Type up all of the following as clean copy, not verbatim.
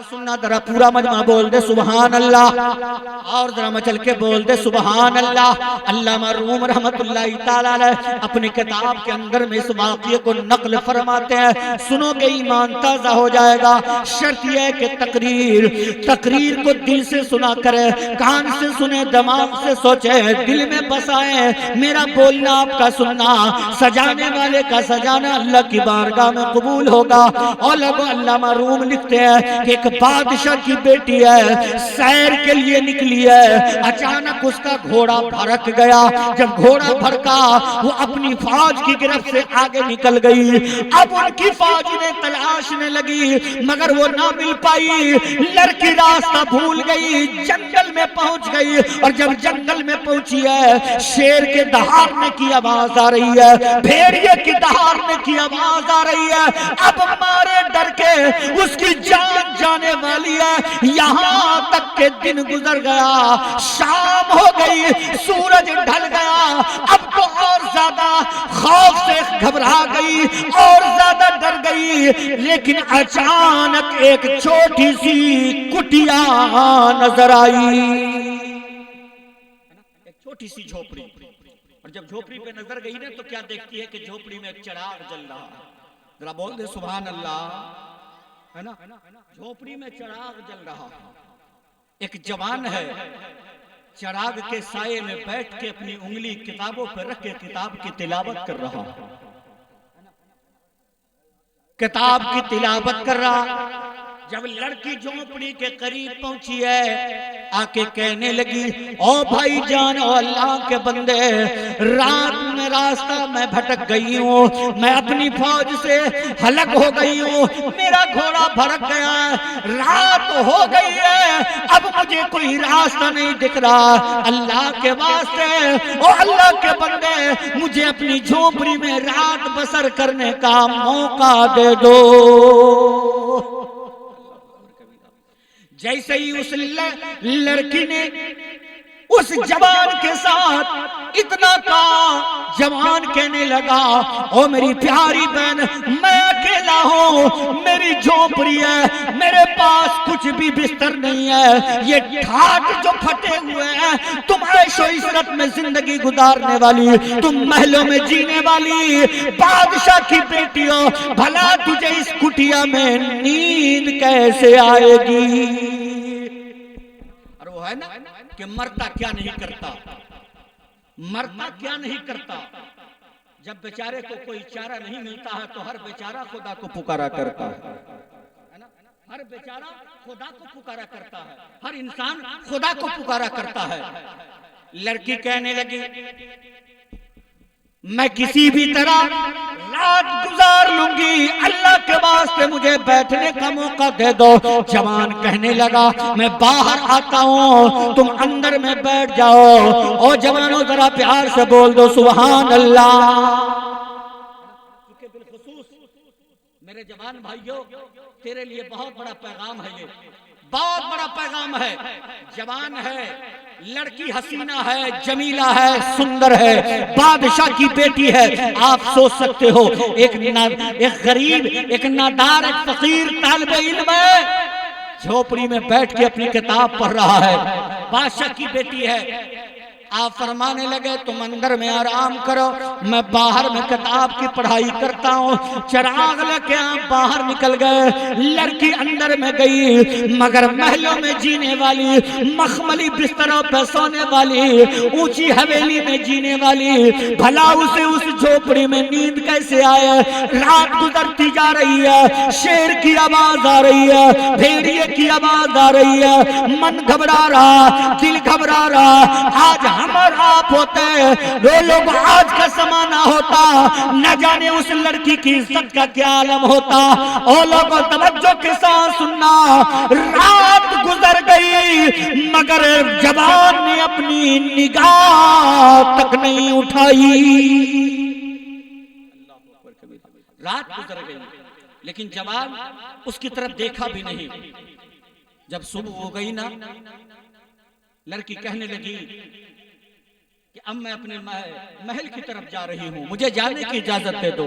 आवाज सुनना, जरा पूरा मजमा बोल दे सुभान अल्लाह, और जरा मचल के बोल दे सुभान अल्लाह। अल्लामा रूम रहमतुल्लाहि तआला अलैह अपनी किताब के अंदर में इस वाक़ये को नक़ल फरमाते हैं, सुनोगे ईमान ताज़ा हो जाएगा। शर्त यह है कि तकरीर को दिल से सुना करे, कान से सुने, दिमाग से सोचे, दिल में बसाए। मेरा बोलना आपका सुनना, सजाने वाले का सजाना अल्लाह की बारगाह में कबूल होगा। और लोगों अल्लामा रूम लिखते हैं कि एक बादशाह की बेटी है, सैर के लिए निकली है, अचानक उसका घोड़ा भड़क गया। जब घोड़ा भड़का वो अपनी फौज की गिरफ्त से आगे निकल गई। अब उनकी फौज ने तलाशने लगी मगर वो ना मिल पाई। लड़की रास्ता भूल गई, जंगल में पहुंच गई, और जब जंगल में पहुंची है शेर के दहाड़ने की आवाज आ रही है, भेड़िए की दहाड़ने की आवाज आ रही है। अब मारे डर के उसकी जान जाने वाली है। यहां तक के दिन गुजर गया, शाम हो गई, सूरज ढल गया। अब तो और ज्यादा खौफ से घबरा गई और ज्यादा डर गई। लेकिन अचानक एक छोटी सी कुटिया नजर आई, एक छोटी सी झोपड़ी। और जब झोपड़ी पे नजर गई ना तो क्या देखती है कि झोपड़ी में एक चिराग जल रहा है। जरा बोल दे सुभान अल्लाह, है ना। झोपड़ी में चिराग जल रहा है। एक जवान है, चिराग के साये में बैठ के अपनी उंगली किताबों पर रख के किताब की तिलावत कर रहा है, किताब की तिलावत कर रहा। जब लड़की झोपड़ी के करीब पहुंची है, आके कहने लगी, ओ भाई जान, ओ अल्लाह के बंदे, रात में रास्ता मैं भटक गई हूँ, मैं अपनी फौज से हलक हो गई हूँ, मेरा घोड़ा भड़क गया है, रात हो गई है, अब मुझे कोई रास्ता नहीं दिख रहा। अल्लाह के वास्ते, ओ अल्लाह के बंदे, मुझे अपनी झोपड़ी में रात बसर करने का मौका दे दो। जैसे ही उस लड़की ने उस जवान के साथ इतना कहा, जवान कहने लगा, ओ मेरी प्यारी बहन, मैं अकेला हूँ, मेरी झोपड़ी है, मेरे पास कुछ भी बिस्तर नहीं है, ये ठाट जो फटे हुए हैं, तुम ऐशो इशरत में जिंदगी गुजारने वाली, तुम महलों में जीने वाली बादशाह की बेटी हो, भला तुझे इस कुटिया में नींद कैसे आएगी। और वो है ना कि मरता क्या नहीं करता, मरता क्या नहीं करता। जब बेचारे को कोई चारा नहीं मिलता है तो हर बेचारा खुदा को पुकारा करता है ना। हर बेचारा खुदा को पुकारा करता है, हर इंसान खुदा को पुकारा करता है। लड़की कहने लगी, मैं किसी भी तरह रात गुजार लूंगी, अल्लाह के वास्ते मुझे बैठने का मौका दे दो। जवान कहने लगा, मैं बाहर आता हूँ, तुम अंदर में बैठ जाओ। और जवानों जरा प्यार से बोल दो सुभान अल्लाह। मेरे जवान भाइयों, तेरे लिए बहुत बड़ा पैगाम है, ये बहुत बड़ा पैगाम है। जवान है, लड़की हसीना है, जमीला है, सुंदर है, बादशाह की बेटी है। आप सोच सकते हो एक गरीब, एक नादार, एक फकीर तालिब इल्म है, झोपड़ी में बैठ के अपनी किताब पढ़ रहा है, बादशाह की बेटी है। आप फरमाने लगे, तुम अंदर में आराम करो, मैं बाहर में किताब की पढ़ाई करता हूँ। चिराग लेके आप बाहर निकल गए। लड़की अंदर में गई, मगर महलों में जीने वाली, मखमली बिस्तरों पर सोने वाली, ऊंची हवेली में जीने वाली, भला उसे उस झोपड़ी में नींद कैसे आए। रात गुजरती जा रही है, शेर की आवाज आ रही है, भेड़िए की आवाज आ रही है, मन घबरा रहा, दिल घबरा रहा। आज हम और आप होते, वो लोग आज का समाना होता, न जाने उस लड़की की इज्जत का क्या आलम होता। ओ लोगों तवज्जो के साथ सुनना, रात गुजर गई मगर जवान ने अपनी निगाह तक नहीं उठाई। रात गुजर गई लेकिन जवान उसकी तरफ देखा भी नहीं। जब सुबह हो गई ना, लड़की कहने लगी कि अब मैं अपने महल की तरफ जा रही हूँ, मुझे जाने की इजाजत दे दो।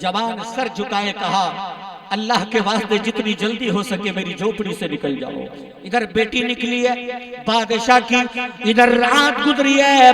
जवान सर झुकाए कहा, अल्लाह के वास्ते जितनी जल्दी हो सके मेरी झोपड़ी से निकल जाओ। इधर बेटी निकली है बादशाह की, इधर रात गुजरी है,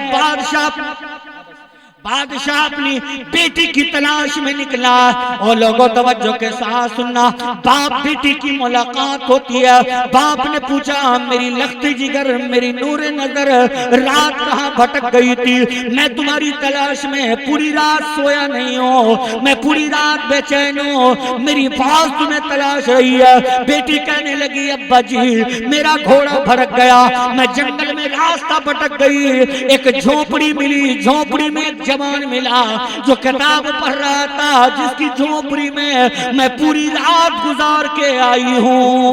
बादशाह अपनी बेटी की तलाश में निकला। और लोगों तवज्जो के साथ सुनना, बाप बेटी की मुलाकात होती है। बाप ने पूछा, मेरी लख्ती जिगर, मेरी नूरे नजर, रात कहाँ भटक गई थी? मैं तुम्हारी तलाश में पूरी रात सोया नहीं हूँ, मैं पूरी रात बेचैन हूँ, मेरी फौज तुम्हें तलाश रही है। बेटी कहने लगी, अब्बा जी मेरा घोड़ा भटक गया, मैं जंगल में रास्ता भटक गई, एक झोपड़ी मिली, झोपड़ी में एक जवान मिला जो किताब पढ़ रहा था, जिसकी झोपड़ी में मैं पूरी रात गुजार के आई हूँ।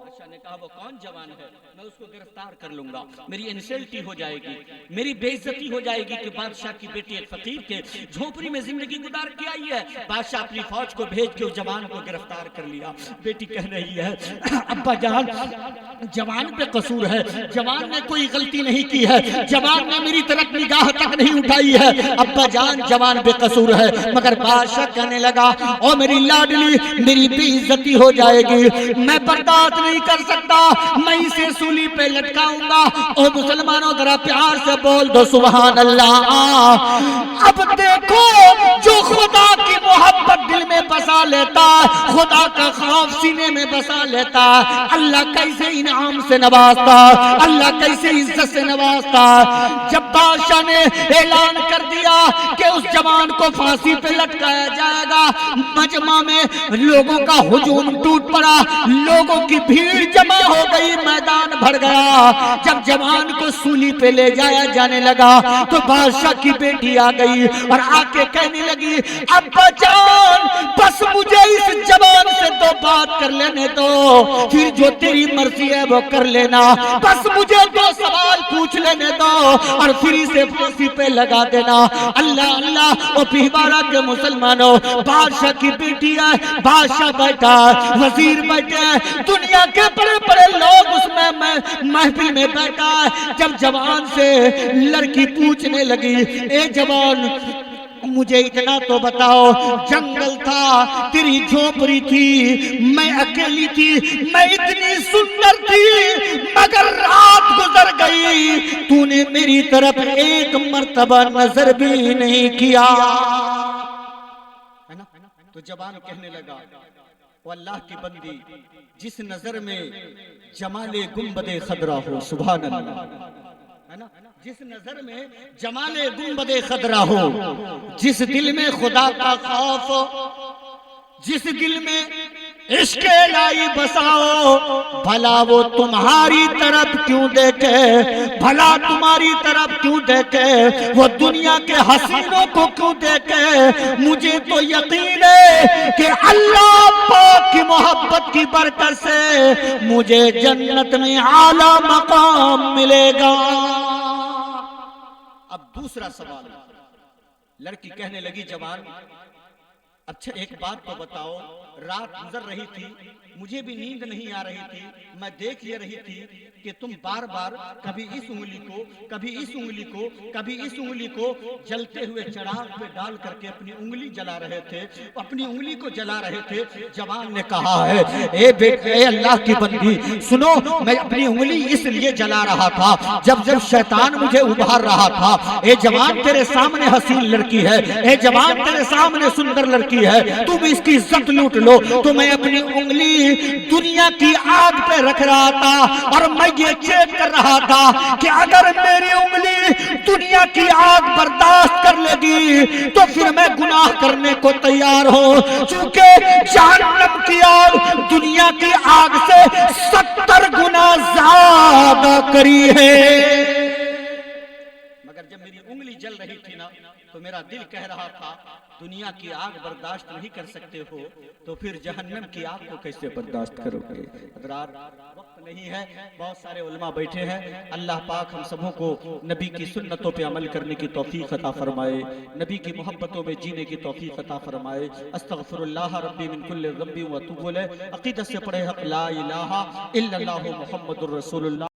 बादशाह ने कहा, वो कौन जवान है? मैं उसको गिरफ्तार कर लूंगा, मेरी इंसल्टी हो जाएगी, मेरी बेइज्जती हो जाएगी कि बादशाह की बेटी एक फकीर के झोपड़ी में जिंदगी गुजार के आई है। बादशाह अपनी फौज को भेज के उस जवान को गिरफ्तार कर लिया। बेटी कह रही है, अब्बा जान जवान पे कसूर है, जवान ने कोई गलती नहीं की है, जवान ने मेरी तरफ निगाह तक नहीं उठाई है, अब्बा जान जवान बेकसूर है। मगर बादशाह कहने लगा, ओ मेरी लाडली, मेरी बेइज्जती हो जाएगी, मैं बर्दाश्त नहीं कर सकता, मैं इसे सूली पे लटकाऊंगा। ओ मुसलमानों जरा प्यार से बोल दो सुभान अल्लाह। अब देखो जो खुदा की मोहब्बत दिल में बसा लेता, खुदा का खौफ सीने में बसा लेता, अल्लाह कैसे इनाम से नवाजता, अल्लाह कैसे इज्जत से नवाजता। जब बादशाह ने ऐलान कर दिया कि उस जवान को फांसी पे लटकाया जाएगा, मजमा में लोगों का हुजूम टूट पड़ा, लोगों की भीड़ जमा हो गई, मैदान भर गया। जब जवान को सूली पे ले जाया जाने लगा तो बादशाह की बेटी आ गई और आके कहने लगी, अब्बा जान बस मुझे इस जवान से तो बात कर लेने दो, फिर जो तेरी मर्जी है वो कर लेना, बस मुझे दो सवाल पूछ लेने दो और फिर इसे फांसी पे लगा देना। अल्लाह अल्लाह। ओ पिहवाड़ा के मुसलमानों, बादशाह की बेटी है, बादशाह बैठा, वजीर बैठे, दुनिया के बड़े बड़े लोग उसमें महफिल में बैठा। जब जवान से लड़की पूछने लगी, ए जवान मुझे इतना तो बताओ, जंगल था, तेरी झोपड़ी थी, मैं अकेली थी, मैं इतनी सुंदर थी, मगर रात गुजर गई, तूने मेरी तरफ एक मर्तबा नजर भी नहीं किया, है ना? तो जवान कहने लगा, वो अल्लाह की बंदी, जिस नजर में जमाले गुंबदे खदरा हो, सुभान अल्लाह, है ना? जिस नजर में जमाले गुंबदे खदरा हो, जिस दिल में खुदा का खौफ हो, जिस दिल में इश्क इलाही बसाओ, भला वो तुम्हारी तरफ क्यों देखे, भला तुम्हारी तरफ क्यों देखे, वो दुनिया के हसीनों को क्यों देखे। मुझे तो यकीन है कि अल्लाह पाक की मोहब्बत की बरकत से मुझे जन्नत में आला मकाम मिलेगा। अब दूसरा सवाल, लड़की कहने लगी, जवान अच्छा एक बात तो बताओ, रात गुजर रही थी, मुझे भी नींद नहीं आ रही थी, मैं देख ये रही थी कि तुम बार बार कभी इस उंगली को, कभी इस उंगली को, कभी इस उंगली को जलते हुए चिराग पे डाल करके अपनी उंगली जला रहे थे, अपनी उंगली को जला रहे थे। जवान ने कहा है, ए बेटे, ए अल्लाह की बंदी सुनो, मैं अपनी उंगली इसलिए जला रहा था जब जब शैतान मुझे उभार रहा था। ए जवान तेरे सामने हसीन लड़की है, ए जवान तेरे सामने सुंदर लड़की है, तुम इसकी इज्जत लूट लो। तो मैं अपनी उंगली दुनिया की आग पे रख रहा था और मैं ये चेक कर रहा था कि अगर मेरी उंगली दुनिया की आग बर्दाश्त कर लेगी तो फिर मैं गुनाह करने को तैयार हूं, क्योंकि जहन्नम की आग दुनिया की आग से 70 गुना ज्यादा करी है। मगर जब मेरी उंगली जल रही थी ना, तो मेरा दिल कह रहा था, दुनिया की आग बर्दाश्त नहीं कर सकते हो तो फिर जहन्नम की आग को कैसे बर्दाश्त करोगे। हज़रात वक्त नहीं है, बहुत सारे उलमा बैठे हैं। अल्लाह पाक हम सबों को नबी की सुन्नतों पे अमल करने की तौफीक अता फरमाए, नबी की मोहब्बतों में जीने की तौफीक अता फरमाए। अस्तगफिरुल्लाह रब्बी मिन कुल्लि ज़ंबि व अतूबु इलैह। अक़ीदत से पढ़े हक़ ला इलाहा इल्लल्लाहु मुहम्मदुर रसूलुल्लाह।